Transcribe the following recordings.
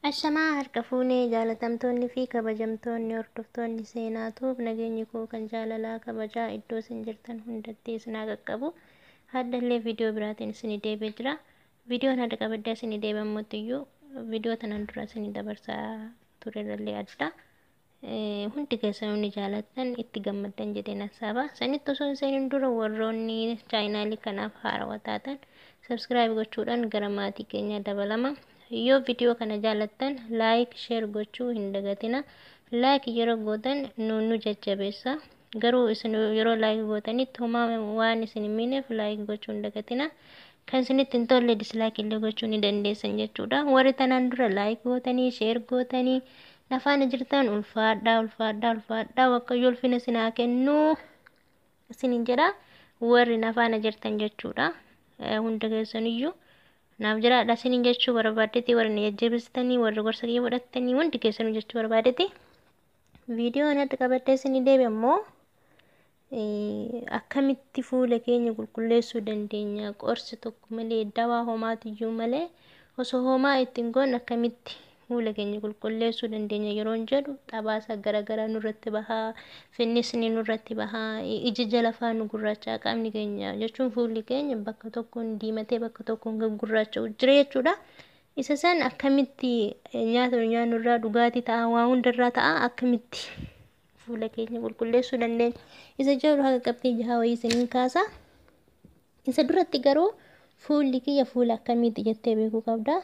Ashamaa harka fuunee jaalatamtoonni fi kabajamtoonni hordoftoonni seenaatuuf nageenyi koo kan jaalalaa kabajaa iddoo isin jirtan hundatti isin haa qaqqabu. Haddallee viidiyoo biraatiin isin deebi'ee jira. Viidiyoon hadda qabaddaa isin deebi'ammotiyyuu viidiyoo tanaan dura isin dabarsaa turellee adda. Hundi keessan inni jaalattan itti gammaddan jedheen hasaaba. Sanitti osoo hin dura warroonni chaayinaalii kanaaf haarawaa taatan sabskiraayib gochuudhaan gara maatii keenya dabalama. Yoo viidiyoo kana jaalattan laayik sheer gochuu hin dagatina. Laayik yeroo gootan nu jajjabeessa. Garuu isin yeroo laayik gootanitti homaa waan isin hin miineef laayik gochuu hin dagatina. Kan isinitti hin tolle dislaayik illee gochuu ni dandeessan jechuudha. Warri tanaan dura laayik gootanii sheer gootanii nafaana jirtan ulfaadhaa Waaqayyo ulfina isin haa kennu isinin jedha. Warri nafaana jirtan jechuudha. Hunda keessaniyyuu naaf jiraadha isinin jechuu barbaadetti warri na jajjabeessitanii warri gorsa kiyya fudhattanii hundi keessanuu jechuu barbaadetti. Viidiyoon hadda qabadhee isin deebi'e ammoo akkamitti fuula keenya qulqulleessuu dandeenya qorsi tokko malee dawaa homaatiyyuu malee osoo homaa ittiin goon akkamitti fuula keenya qulqulleessuu dandeenya yeroon jedhu xabaasa garaagaraa nurratti bahaa finnisni nurratti bahaa ija jala faa nu gurraachaa qaamni keenya jechuun fuulli keenya bakka tokkoon diimatee bakka tokkoon gurraacha'u jira jechuudha. Isa san akkamitti nyaata nyaannurraa dhugaatii ta'a waa hundarraa ta'a akkamitti fuula keenya qulqulleessuu dandeenya. Isa jedhu haga qabxii jahaa wayii isiniin kaasa. Isa duratti garuu fuulli kiyya fuula akkamiiti jettee beekuu qabda.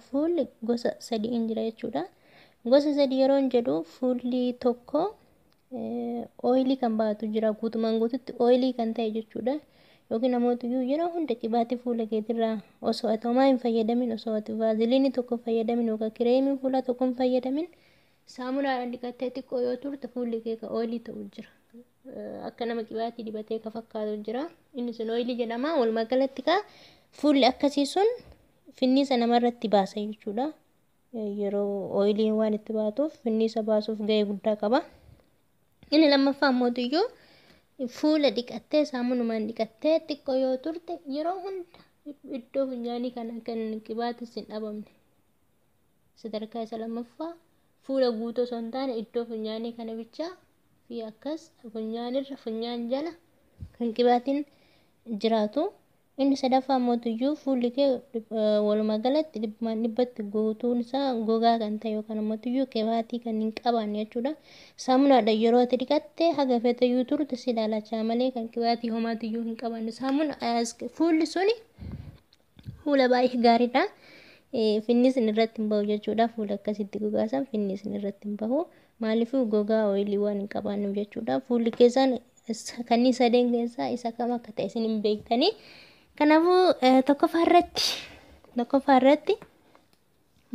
Fuulli gosa sadii jira jechuudha. Gosa sadii yeroo jedhu fuulli tokko ooyilii kan baatu jira guutumaan guututti ooyilii kan ta'e jechuudha. Yookiin namootni yeroo hunda qibaatii fuula keetirraa osoo ati homaa hin fayyadamin osoo ati vaaziliinii tokko fayyadamin yookaan kireemii fuula tokko hin fayyadamin saamunaadhaan dhiqattee xiqqoo yoo turte fuulli kee ka ooyilii ta'u jira. Akka nama qibaatii dibatee ka fakkaatu jira. Inni sun ooyilii jedhama. Walumaa galatti ka fuulli akkasii sun finniisa namarratti baasa jechuudha. Yeroo ooyiliin waan itti baatuuf finniisa baasuuf gahee guddaa qaba. Inni lammaffaa ammoo fuula dhiqattee saamunumaan dhiqattee xiqqoo yoo turte yeroo hunda iddoo funyaanii kana kan qibaatis hin dhabamne. Sadarkaa isa lammaffaa fuula guutuu osoo hin taane iddoo funyaanii kana bichaa fi akkas funyaanirra funyaan jala kan qibaatiin jiraatu. Inni sadaffaa ammoo fuulli kee walumaa galatti dhibbatti guutuun isaa gogaa kan ta'e yookaan ammoo qibaatii kan hin qabaanne jechuudha. Saamunaadhaan yeroo ati dhiqatte haga feetayyuu turte si ilaalachaa malee kan qibaatii homaatiyyuu hin qabaanne. Fuulli suni fuula baay'ee gaariidha. Finnisni irratti hin bahu jechuudha. Fuula akkasitti gogaasan finnisni irratti hin bahu. Maaliif gogaa ooyilii waan hin qabaannuuf jechuudha. Fuulli keessaan kanneen sadeen keessaa isa kam akka ta'e isin hin beektanii. Kanaafuu tokkoffaa irratti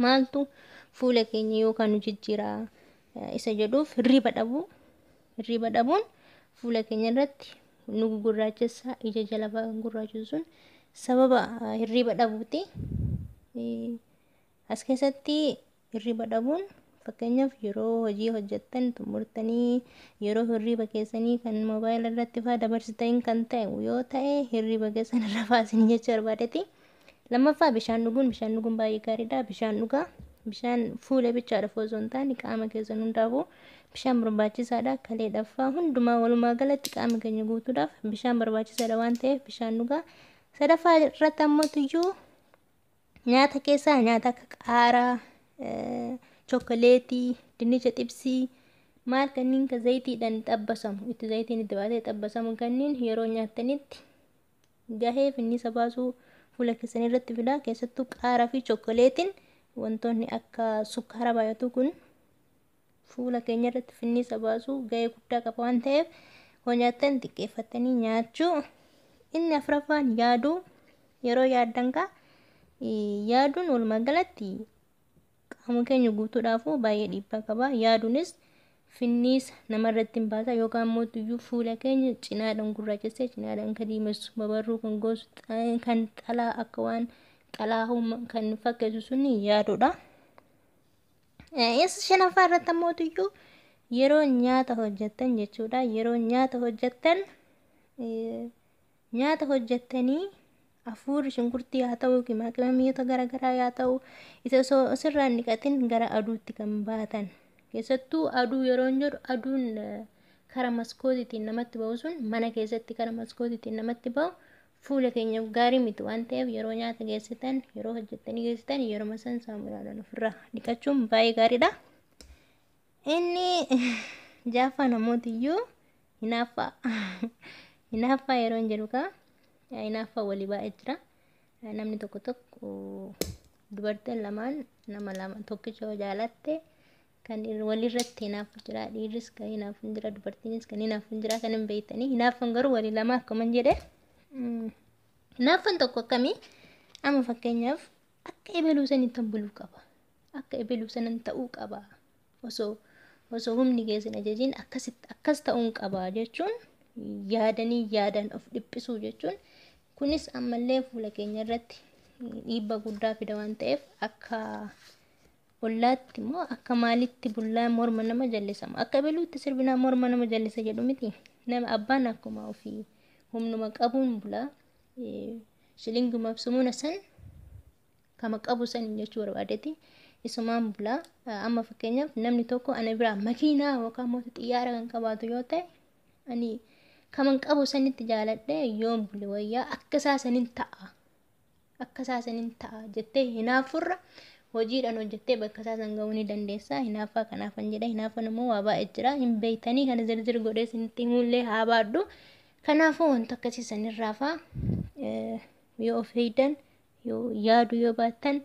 maaltu fuula keenya yookaan nu jijjiiraa isa jedhuuf hirriba dhabuun fuula keenya irratti nu gurraachessa ija jala gurraachu sun sababa hirriba dhabuuti. As keessatti hirriba dhabuun fakkeenyaaf yeroo hojii hojjettan xumurtanii yeroo hirriba keessanii kan moobaayila irratti faa dabarsitanii kan ta'e yoo ta'e hirriba keessan irra baasanii jechuu barbaadetti. Lammaffaa bishaan dhuguun baay'ee gaariidha. Bishaan dhugaa bishaan fuula bichaadhaaf osoo hin taane qaama keessan hundaafuu bishaan barbaachisaadha. Kaleedhaaf hundumaa walumaa galatti qaama keenya guutuudhaaf bishaan barbaachisaadha waan ta'eef bishaan dhugaa. Sadaffaa irratti ammoo nyaata keessaa nyaata akka qaaraa chookoleetii, dinnicha xibsii maal kanneen ka zayitiidhaan xabbasamu itti zayitiin itti baatee xabbasamu kanneen yeroo nyaattanitti gahee finniisa baasuu fuula keessan irratti fida. Keessattuu qaaraa fi chookoleetiin wantoonni akka sukkaara baay'atu kun fuula keenya irratti finniisa baasuu gahee guddaa qaba waan ta'eef hoo nyaattan xiqqeeffatanii nyaachuu. Inni afuraffaan yaaduu yeroo yaaddan yaaduun walumaa galatti qaama keenya guutuudhaafuu baay'ee dhiibbaa qaba. Yaaduunis finniisa namarratti hin baasa yookaan ammoo fuula keenya cinaadhaan gurraachessee cinaadhaan kan diimessu babarruu kan goosu kan xalaa akka waan xalaahuu kan fakkeessu suni yaaduudha. Shanaffaa irratti ammoo yeroo nyaata hojjettan jechuudha. Yeroo nyaata hojjettanii Hafuurri shunkurtii haa ta'u qimaqimamiyoota garaagaraa haa ta'u isa osoo asirraa hin dhiqatin gara aduutti kan baatan. Keessattuu aduu yeroo hin jedhu aduun karaa maskootiitiin namatti ba'u sun mana keessatti karaa maskootiitiin namatti ba'u fuula keenyaaf gaarii miti waan ta'eef yeroo nyaata geessitan yeroo hojjettanii geessitan yeroo san saamunaadhaan ofirraa dhiqachuun baay'ee gaariidha. Inni jaaffaa namootiyyuu hinaaffaa hinaaffaa yeroo hin jedhu hinaaffaa walii baay'ee jira. Namni tokko dubartiin lamaan nama lama tokkicha yoo jaalatte kan walirratti hinaafu jira, dhiirris kan hinaafu jira, dubartiinis kan hinaafu jira, kan hin beektanii hinaaffan garuu walii lama akkuma jedhe. Hinaaffan tokko akkamii? Amma fakkeenyaaf akka ebaluu sanitti buluu qaba. Akka ebaluu sanan ta'uu qaba. Osoo humni keessan ajajiin akkas ta'uun qaba jechuun yaadan of dhiphisuu jechuun kunis ammallee fuula keenya irratti dhiibbaa guddaa fida waan ta'eef akka ollaatti immoo akka maalitti bullaan morma nama jallisama. Akka ebaluutti sirbinaa morma nama jallisa jedhu miti. Nama abbaan akkuma ofii humnuma qabuun bulaa shilinguma sumuna san kama qabu san jechuu barbaadeeti. Isumaan bulaa amma fakkeenyaaf namni tokko ana biraa makiinaa yookaan mootii xiyyaara kan qabaatu yoo ta'e ani kaman qabu sanitti jaaladhe yoon bule wayyaa akka isaa sanin ta'a jettee hinaafurra hojiidhaan hojjettee bakka isaa san ga'uu ni dandeessa. Hinaaffaa kanaafan jedha. Hinaaffan immoo waa baay'ee jira. Hin beektanii kana zirzir godhee isinitti himullee haa baadhu. Kanaafuu wanta akkasii sanirraa yoo of eegdan yoo yaadu yoo baattan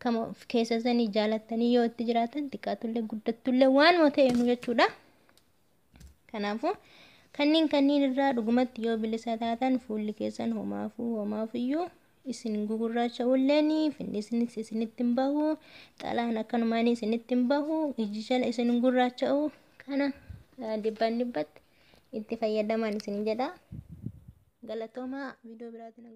kama keessa sanii jaalattanii yoo itti jiraatan xiqqaatullee guddattullee waanuma ta'e jechuudha. Kanaafuu kanniin irraa dhugumatti yoo bilisa taatan fuulli keessan homaafuyyuu isin gugurraacha'ulleeni finnisnis isinitti hin bahu xalaan akkanumaan isinitti hin bahu iji jala isin gurraacha'u kana dhibbatti itti fayyadaman isin jedha. Galatoomaa viidiyoo biraatiin